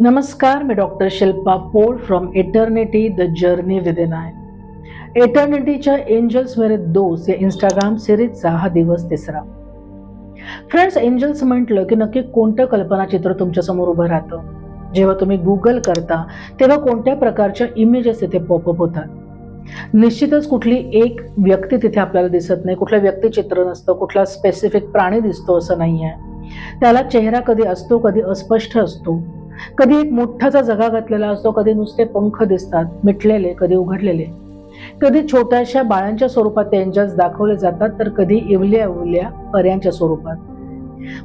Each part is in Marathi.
नमस्कार, मी doctor Shilpa Pol from eternity the journey within I. एटर्निटीच्या एंजल्स मेरे दोस्त या इंस्टाग्राम सिरीजचा हा दिवस 3रा. फ्रेंड्स, एंजल्स म्हटलं की नक्की कोणतं कल्पनाचित्र तुमच्यासमोर उभं राहतं? जेव्हा तुम्ही गुगल करता तेव्हा कोणत्या प्रकारच्या इमेजेस तिथे पॉपअप होतात? निश्चितच कुठली एक व्यक्ती तिथे आपल्याला दिसत नाही, कुठलं व्यक्तिचित्र नसतं, कुठला स्पेसिफिक प्राणी दिसतो असं नाही आहे. त्याला चेहरा कधी असतो, कधी अस्पष्ट असतो, कधी एक मोठाचा जगा घातलेला असतो, कधी नुसते पंख दिसतात मिटलेले, कधी उघडलेले. कधी छोट्याशा बाळांच्या स्वरूपात ते एंजल्स दाखवले जातात, तर कधी इवल्या इवल्या पर्यांच्या स्वरूपात.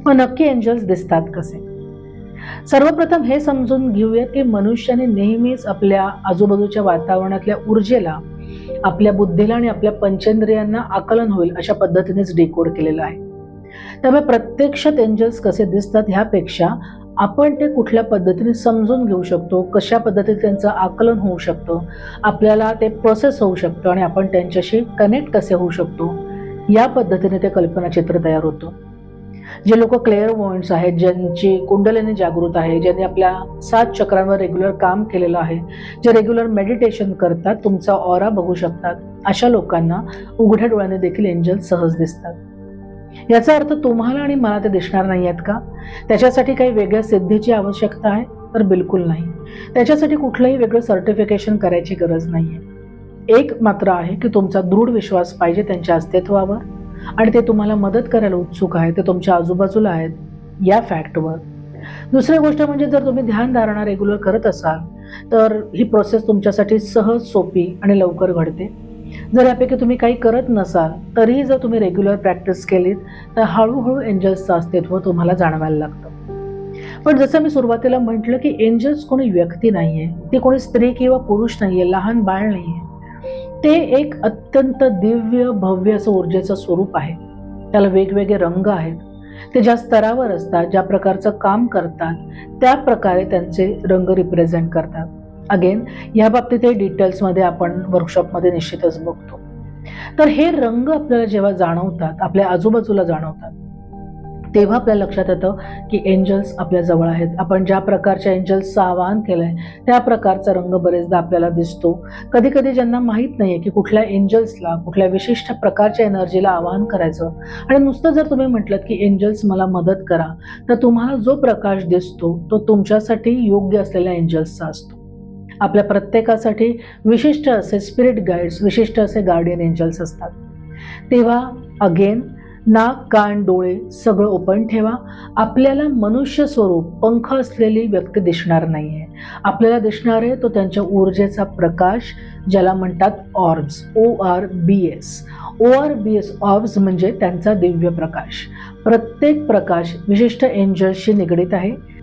मग नक्की एंजल्स दिसतात कसे? सर्वप्रथम हे समजून घेऊया की मनुष्याने नेहमीच आपल्या आजूबाजूच्या वातावरणातल्या ऊर्जेला आपल्या बुद्धीला आणि आपल्या पंचेंद्रियांना आकलन होईल अशा पद्धतीनेच डिकोड केलेलं आहे. त्यामुळे प्रत्यक्षात एंजल्स कसे दिसतात ह्यापेक्षा आपण ते कुठल्या पद्धतीने समजून घेऊ शकतो, कशा पद्धतीने त्यांचं आकलन होऊ शकतं, आपल्याला ते प्रोसेस होऊ शकतं आणि आपण त्यांच्याशी कनेक्ट कसे होऊ शकतो, या पद्धतीने ते कल्पनाचित्र तयार होतं. जे लोक क्लेअरवॉयंट्स आहेत, ज्यांची कुंडलिनी जागृत आहे, ज्यांनी आपल्या 7 चक्रांवर रेग्युलर काम केलेलं आहे, जे रेग्युलर मेडिटेशन करतात, तुमचा ऑरा बघू शकतात, अशा लोकांना उघड्या डोळ्याने देखील एंजल्स सहज दिसतात. याचा अर्थ तुम्हाला आणि मला ते दिसणार नाही आहेत का? त्याच्यासाठी काही वेगळ्या सिद्धीची आवश्यकता आहे? तर बिलकुल नाही. त्याच्यासाठी कुठलंही वेगळं सर्टिफिकेशन करायची गरज नाहीये. एक मात्र आहे की तुमचा दृढ विश्वास पाहिजे त्यांच्या अस्तित्वावर, आणि ते तुम्हाला मदत करायला उत्सुक आहे, ते तुमच्या आजूबाजूला आहेत या फॅक्टवर. दुसरी गोष्ट म्हणजे जर तुम्ही ध्यानधारणा रेग्युलर करत असाल तर ही प्रोसेस तुमच्यासाठी सहज, सोपी आणि लवकर घडते. जर यापैकी तुम्ही काही करत नसाल तरीही जर तुम्ही रेग्युलर प्रॅक्टिस केलीत तर हळूहळू एंजल्सचं अस्तित्व तुम्हाला जाणवायला लागतं. पण जसं मी सुरुवातीला म्हटलं की एंजल्स कोणी व्यक्ती नाहीये, ती कोणी स्त्री किंवा पुरुष नाहीये, लहान बाळ नाहीये. ते एक अत्यंत दिव्य भव्य असं ऊर्जेचं स्वरूप आहे. त्याला वेगवेगळे रंग आहेत. ते ज्या स्तरावर असतात, ज्या प्रकारचं काम करतात, त्या प्रकारे त्यांचे रंग रिप्रेझेंट करतात. अगेन या बाबतीत हे डिटेल्समध्ये आपण वर्कशॉपमध्ये निश्चितच बघतो. तर हे रंग आपल्याला जेव्हा जाणवतात, आपल्या आजूबाजूला जाणवतात, तेव्हा आपल्या लक्षात येतं की एंजल्स आपल्या जवळ आहेत. आपण ज्या प्रकारच्या एंजल्सचं आवाहन केलंय त्या प्रकारचा रंग बरेचदा आपल्याला दिसतो. कधी कधी ज्यांना माहीत नाहीये की कुठल्या एंजल्सला, कुठल्या विशिष्ट प्रकारच्या एनर्जीला आवाहन करायचं, आणि नुसतं जर तुम्ही म्हटलं की एंजल्स मला मदत करा, तर तुम्हाला जो प्रकाश दिसतो तो तुमच्यासाठी योग्य असलेल्या एंजल्सचा असतो. आपल्या प्रत्येकासाठी विशिष्ट असे स्पिरिट गाईड्स, विशिष्ट असे गार्डियन एंजल्स असतात. तेव्हा अगेन नाक, कान, डोळे सगळं ओपन ठेवा. आपल्याला मनुष्य स्वरूप, पंख असलेली व्यक्ती दिसणार नाहीये. आपल्याला दिसणार आहे तो त्यांच्या ऊर्जेचा प्रकाश, ज्याला म्हणतात ऑर्ब्स, ORBS. ORBS ऑर्ब्स म्हणजे त्यांचा दिव्य प्रकाश. प्रत्येक प्रकाश विशिष्ट एंजल्सशी निगडीत आहे.